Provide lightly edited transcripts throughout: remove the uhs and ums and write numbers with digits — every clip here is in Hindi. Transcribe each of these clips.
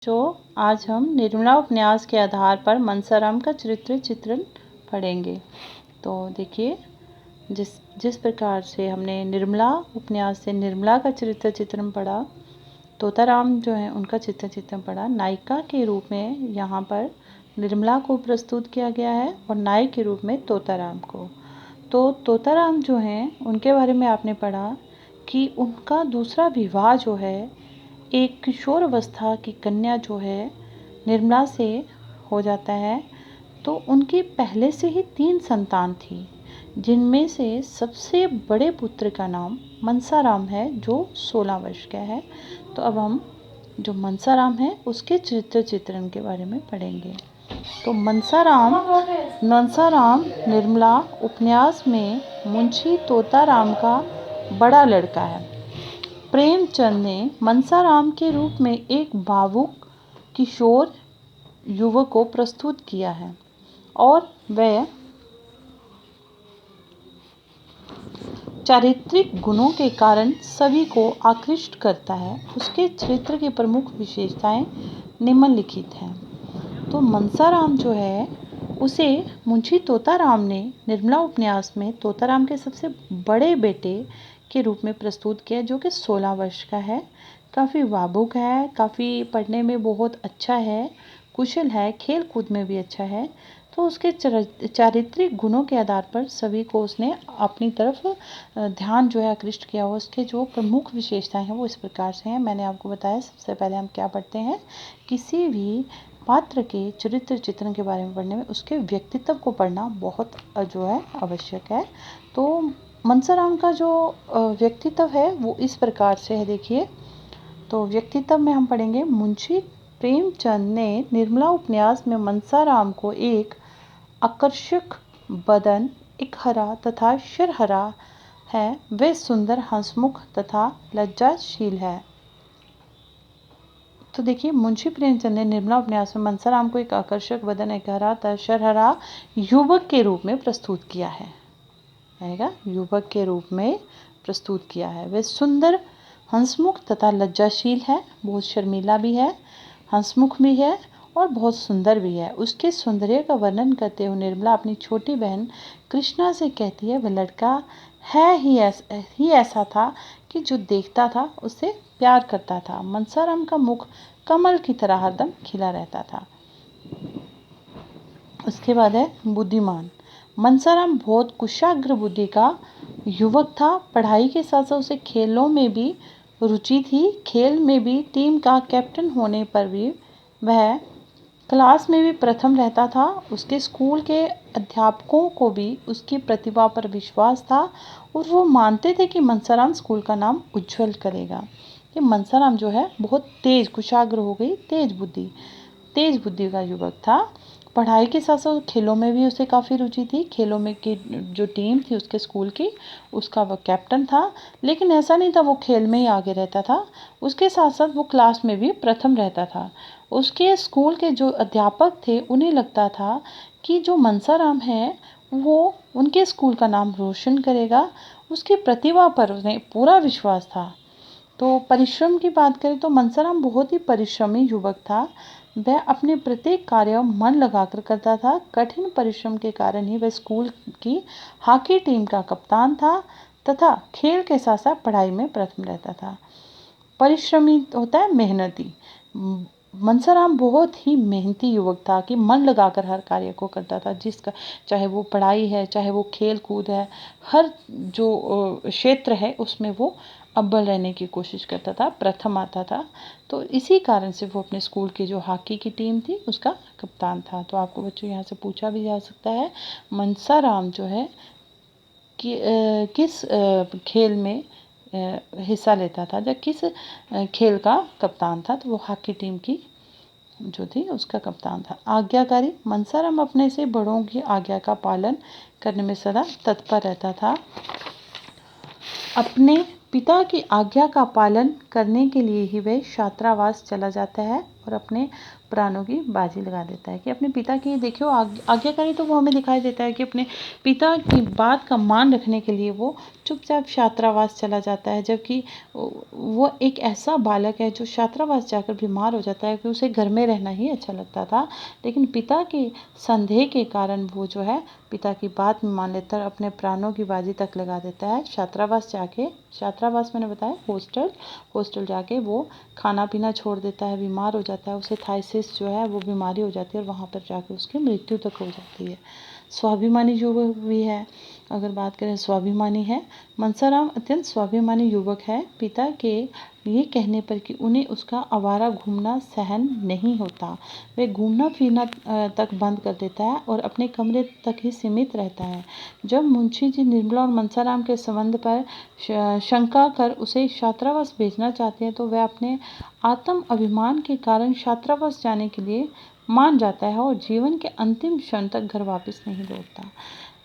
जो आज हम निर्मला उपन्यास के आधार पर मनसाराम का चरित्र चित्रण पढ़ेंगे। तो देखिए, जिस प्रकार से हमने निर्मला उपन्यास से निर्मला का चरित्र चित्रण पढ़ा, तोताराम जो है उनका चित्र चित्रण पढ़ा। नायिका के रूप में यहाँ पर निर्मला को प्रस्तुत किया गया है और नायक के रूप में तोताराम को। तो तोताराम जो हैं उनके बारे में आपने पढ़ा कि उनका दूसरा विवाह जो है एक किशोर अवस्था की कन्या जो है निर्मला से हो जाता है। तो उनकी पहले से ही 3 संतान थी, जिनमें से सबसे बड़े पुत्र का नाम मनसाराम है, जो 16 वर्ष का है। तो अब हम जो मनसाराम है उसके चरित्र चित्रण के बारे में पढ़ेंगे। तो मनसाराम निर्मला उपन्यास में मुंशी तोताराम का बड़ा लड़का है। प्रेमचंद ने मनसाराम के रूप में एक भावुक किशोर युवक को प्रस्तुत किया है और वह चारित्रिक गुणों के कारण सभी को आकृष्ट करता है। उसके चरित्र की प्रमुख विशेषताएं निम्नलिखित हैं। तो मनसाराम जो है उसे मुंशी तोताराम ने निर्मला उपन्यास में तोताराम के सबसे बड़े बेटे के रूप में प्रस्तुत किया, जो कि 16 वर्ष का है। काफ़ी भावुक है, काफ़ी पढ़ने में बहुत अच्छा है, कुशल है, खेल कूद में भी अच्छा है। तो उसके चारित्रिक गुणों के आधार पर सभी को उसने अपनी तरफ ध्यान जो है आकृष्ट किया हुआ। उसके जो प्रमुख विशेषताएं हैं वो इस प्रकार से हैं। मैंने आपको बताया, सबसे पहले हम क्या पढ़ते हैं, किसी भी पात्र के चरित्र चित्रण के बारे में पढ़ने में उसके व्यक्तित्व को पढ़ना बहुत जो है आवश्यक है। तो मनसाराम का जो व्यक्तित्व है वो इस प्रकार से है। देखिए, तो व्यक्तित्व में हम पढ़ेंगे, मुंशी प्रेमचंद ने निर्मला उपन्यास में मनसाराम को एक आकर्षक बदन, एक हरा तथा शरहरा है। वे सुंदर, हंसमुख तथा लज्जाशील है। तो देखिए, मुंशी प्रेमचंद ने निर्मला उपन्यास में मनसाराम को एक आकर्षक बदन, एक हरा तथा शरहरा युवक के रूप में प्रस्तुत किया है। युवक के रूप में प्रस्तुत किया है। वे सुंदर, हंसमुख तथा लज्जाशील है। बहुत शर्मीला भी है, हंसमुख भी है और बहुत सुंदर भी है। उसके सौंदर्य का वर्णन करते हुए निर्मला अपनी छोटी बहन कृष्णा से कहती है, वह लड़का है ही ऐसा था कि जो देखता था उससे प्यार करता था। मनसाराम का मुख कमल की तरह हरदम खिला रहता था। उसके बाद है बुद्धिमान। मनसाराम बहुत कुशाग्र बुद्धि का युवक था। पढ़ाई के साथ साथ उसे खेलों में भी रुचि थी। खेल में भी टीम का कैप्टन होने पर भी वह क्लास में भी प्रथम रहता था। उसके स्कूल के अध्यापकों को भी उसकी प्रतिभा पर विश्वास था और वो मानते थे कि मनसाराम स्कूल का नाम उज्जवल करेगा। ये मनसाराम जो है बहुत तेज, कुशाग्र हो गई, तेज बुद्धि का युवक था। पढ़ाई के साथ साथ खेलों में भी उसे काफ़ी रुचि थी। खेलों में की जो टीम थी उसके स्कूल की, उसका वह कैप्टन था। लेकिन ऐसा नहीं था वो खेल में ही आगे रहता था, उसके साथ साथ वो क्लास में भी प्रथम रहता था। उसके स्कूल के जो अध्यापक थे उन्हें लगता था कि जो मनसाराम है वो उनके स्कूल का नाम रोशन करेगा। उसकी प्रतिभा पर उन्हें पूरा विश्वास था। तो परिश्रम की बात करें तो मनसाराम बहुत ही परिश्रमी युवक था। वह अपने प्रत्येक कार्य मन लगाकर करता था। कठिन परिश्रम के कारण ही वह स्कूल की हॉकी टीम का कप्तान था तथा खेल के साथ साथ पढ़ाई में प्रथम रहता था। परिश्रमी होता है मेहनती। मनसाराम बहुत ही मेहनती युवक था कि मन लगाकर हर कार्य को करता था, जिसका चाहे वो पढ़ाई है, चाहे वो खेल कूद है, हर जो क्षेत्र है उसमें वो अव्वल रहने की कोशिश करता था, प्रथम आता था। तो इसी कारण से वो अपने स्कूल की जो हॉकी की टीम थी उसका कप्तान था। तो आपको बच्चों यहाँ से पूछा भी जा सकता है, मनसाराम जो है कि किस खेल में हिस्सा लेता था, या किस खेल का कप्तान था। तो वो हॉकी टीम की जो थी उसका कप्तान था। आज्ञाकारी। मनसाराम अपने से बड़ों की आज्ञा का पालन करने में सदा तत्पर रहता था। अपने पिता की आज्ञा का पालन करने के लिए ही वह छात्रावास चला जाता है और अपने प्राणों की बाजी लगा देता है। कि अपने पिता की देखियो आज्ञाकारी तो वो हमें दिखाई देता है कि अपने पिता की बात का मान रखने के लिए वो चुपचाप छात्रावास चला जाता है, जबकि वो एक ऐसा बालक है जो छात्रावास जाकर बीमार हो जाता है कि उसे घर में रहना ही अच्छा लगता था। लेकिन पिता के संदेह के कारण वो जो है पिता की बात में मान लेता है और अपने प्राणों की बाजी तक लगा देता है। छात्रावास मैंने बताया हॉस्टल जाके वो खाना पीना छोड़ देता है, बीमार हो जाता है, उसे थाइसिस जो है वो बीमारी हो जाती है और वहाँ पर जाके उसकी मृत्यु तक हो जाती है। स्वाभिमानी युवक भी है। अगर बात करें स्वाभिमानी है, मनसाराम अत्यंत स्वाभिमानी युवक है। पिता के ये कहने पर कि उन्हें उसका आवारा घूमना सहन नहीं होता, वे घूमना फिरना तक बंद कर देता है और अपने कमरे तक ही सीमित रहता है। जब मुंशी जी निर्मला और मनसाराम के संबंध पर शंका कर उसे छात्रावास भेजना चाहते हैं तो वह अपने आत्म अभिमान के कारण छात्रावास जाने के लिए मान जाता है और जीवन के अंतिम क्षण तक घर वापस नहीं लौटता।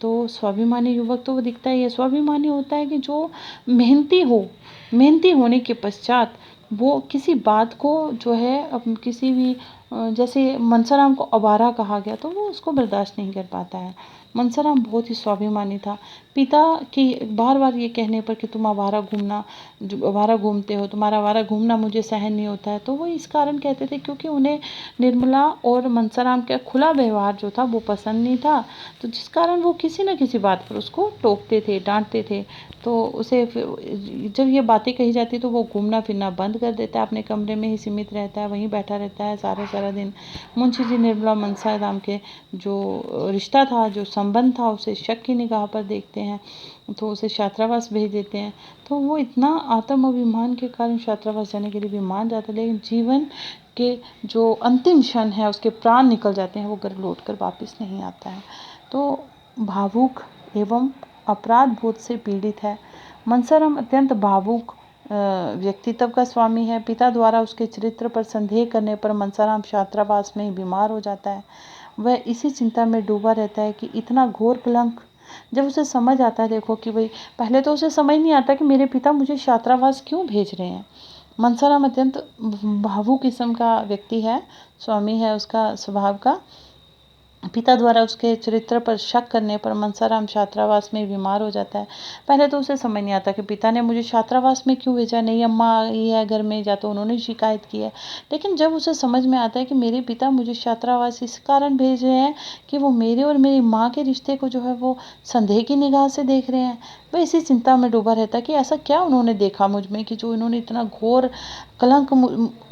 तो स्वाभिमानी युवक तो वो दिखता ही है। स्वाभिमानी होता है कि जो मेहनती होने के पश्चात वो किसी बात को जो है किसी भी जैसे मनसाराम को आवारा कहा गया तो वो उसको बर्दाश्त नहीं कर पाता है। मनसाराम बहुत ही स्वाभिमानी था। पिता की बार बार ये कहने पर कि तुम आवारा घूमते हो, तुम्हारा आवारा घूमना मुझे सहन नहीं होता है, तो वो इस कारण कहते थे क्योंकि उन्हें निर्मला और मनसाराम का खुला व्यवहार जो था वो पसंद नहीं था। तो जिस कारण वो किसी न किसी बात पर उसको टोकते थे, डांटते थे। तो उसे जब ये बातें कही जाती तो वो घूमना फिरना बंद कर देता है, अपने कमरे में ही सीमित रहता है, वहीं बैठा रहता है सारा दिन। मुंशी जी निर्मला मनसाराम के जो रिश्ता था, जो संबंध था, उसे शक की निगाह पर देखते हैं तो उसे छात्रावास भेज देते हैं। तो वो इतना आत्म अभिमान के कारण छात्रावास जाने के लिए भी मान जाता है, लेकिन जीवन के जो अंतिम क्षण है उसके प्राण निकल जाते हैं, वो घर लौट कर वापस नहीं आता है। तो भावुक एवं अपराध बोध से पीड़ित है। मनसाराम अत्यंत भावुक व्यक्तित्व का स्वामी है। पिता द्वारा उसके चरित्र पर संदेह करने पर मनसाराम छात्रावास में ही बीमार हो जाता है। वह इसी चिंता में डूबा रहता है कि इतना घोर कलंक। जब उसे समझ आता है, देखो कि भाई पहले तो उसे समझ नहीं आता कि मेरे पिता मुझे छात्रावास क्यों भेज रहे हैं। मनसाराम अत्यंत भावुक किस्म का व्यक्ति है, स्वामी है उसका स्वभाव का। पिता द्वारा उसके चरित्र पर शक करने पर मनसाराम छात्रावास में बीमार हो जाता है। पहले तो उसे समझ नहीं आता कि पिता ने मुझे छात्रावास में क्यों भेजा, नहीं अम्मा आई है घर में, या तो उन्होंने शिकायत की है। लेकिन जब उसे समझ में आता है कि मेरे पिता मुझे छात्रावास इस कारण भेज रहे हैं कि वो मेरे और मेरी माँ के रिश्ते को जो है वो संदेह की निगाह से देख रहे हैं, वह इसी चिंता में डूबा रहता है कि ऐसा क्या उन्होंने देखा मुझ में कि जो इन्होंने इतना घोर कलंक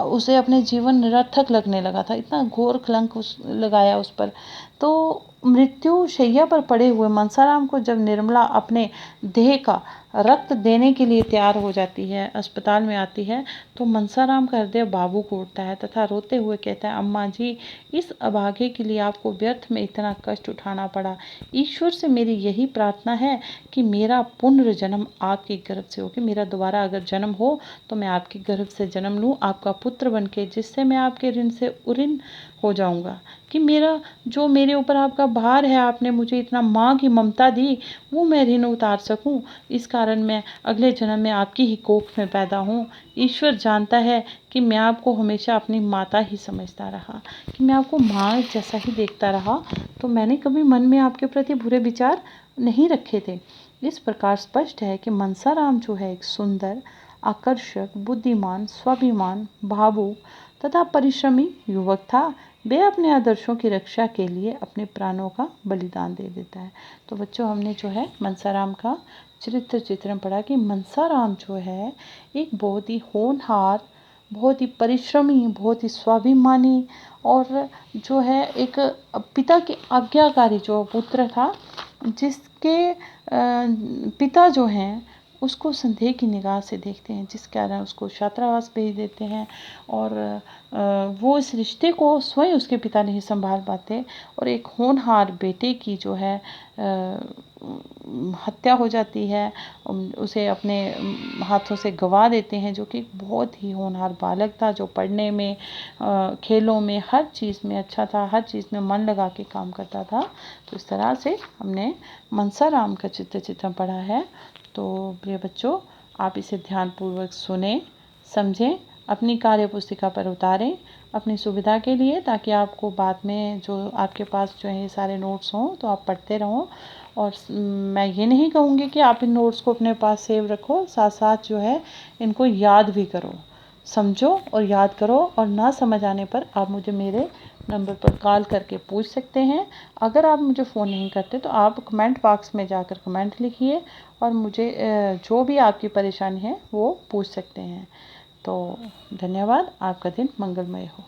उसे अपने जीवन निरर्थक लगने लगा था, इतना घोर कलंक लगाया उस पर। तो मृत्यु शैया पर पड़े हुए मनसाराम को जब निर्मला अपने देह का रक्त देने के लिए तैयार हो जाती है, अस्पताल में आती है, तो मनसाराम का हृदय भावुक उठता है तथा रोते हुए कहता है, अम्मा जी, इस अभागे के लिए आपको व्यर्थ में इतना कष्ट उठाना पड़ा। ईश्वर से मेरी यही प्रार्थना है कि मेरा पुनर्जन्म आपके गर्भ से हो, कि मेरा दोबारा अगर जन्म हो तो मैं आपके गर्भ से जन्म लूँ, आपका पुत्र बन के, जिससे मैं आपके ऋण से उऋण हो जाऊंगा, कि मेरे ऊपर आपका भार है, आपने मुझे इतना माँ की ममता दी, वो मैं ऋण उतार सकूं। इस कारण मैं अगले जन्म में आपकी ही कोख में पैदा हूँ। ईश्वर जानता है कि मैं आपको हमेशा अपनी माता ही समझता रहा, कि मैं आपको माँ जैसा ही देखता रहा, तो मैंने कभी मन में आपके प्रति बुरे विचार नहीं रखे थे। इस प्रकार स्पष्ट है कि मनसाराम जो है एक सुंदर, आकर्षक, बुद्धिमान, स्वाभिमान, भावुक तथा परिश्रमी युवक था। वे अपने आदर्शों की रक्षा के लिए अपने प्राणों का बलिदान दे देता है। तो बच्चों, हमने जो है मनसाराम का चित्रण पढ़ा कि मनसाराम जो है एक बहुत ही होनहार, बहुत ही परिश्रमी, बहुत ही स्वाभिमानी और जो है एक पिता के आज्ञाकारी जो पुत्र था, जिसके पिता जो हैं उसको संदेह की निगाह से देखते हैं, जिस कारण उसको छात्रावास भेज देते हैं और वो इस रिश्ते को स्वयं उसके पिता नहीं संभाल पाते और एक होनहार बेटे की जो है हत्या हो जाती है, उसे अपने हाथों से गवा देते हैं, जो कि बहुत ही होनहार बालक था, जो पढ़ने में, खेलों में, हर चीज़ में अच्छा था, हर चीज़ में मन लगा के काम करता था। तो इस तरह से हमने मनसाराम का चित्रण पढ़ा है। तो प्रिय बच्चों, आप इसे ध्यानपूर्वक सुने, समझें, अपनी कार्य पुस्तिका पर उतारें अपनी सुविधा के लिए, ताकि आपको बाद में जो आपके पास जो है ये सारे नोट्स हों तो आप पढ़ते रहो। और मैं ये नहीं कहूँगी कि आप इन नोट्स को अपने पास सेव रखो, साथ साथ जो है इनको याद भी करो, समझो और याद करो। और ना समझ आने पर आप मुझे मेरे नंबर पर कॉल करके पूछ सकते हैं। अगर आप मुझे फ़ोन नहीं करते तो आप कमेंट बॉक्स में जाकर कमेंट लिखिए और मुझे जो भी आपकी परेशानी है वो पूछ सकते हैं। तो धन्यवाद, आपका दिन मंगलमय हो।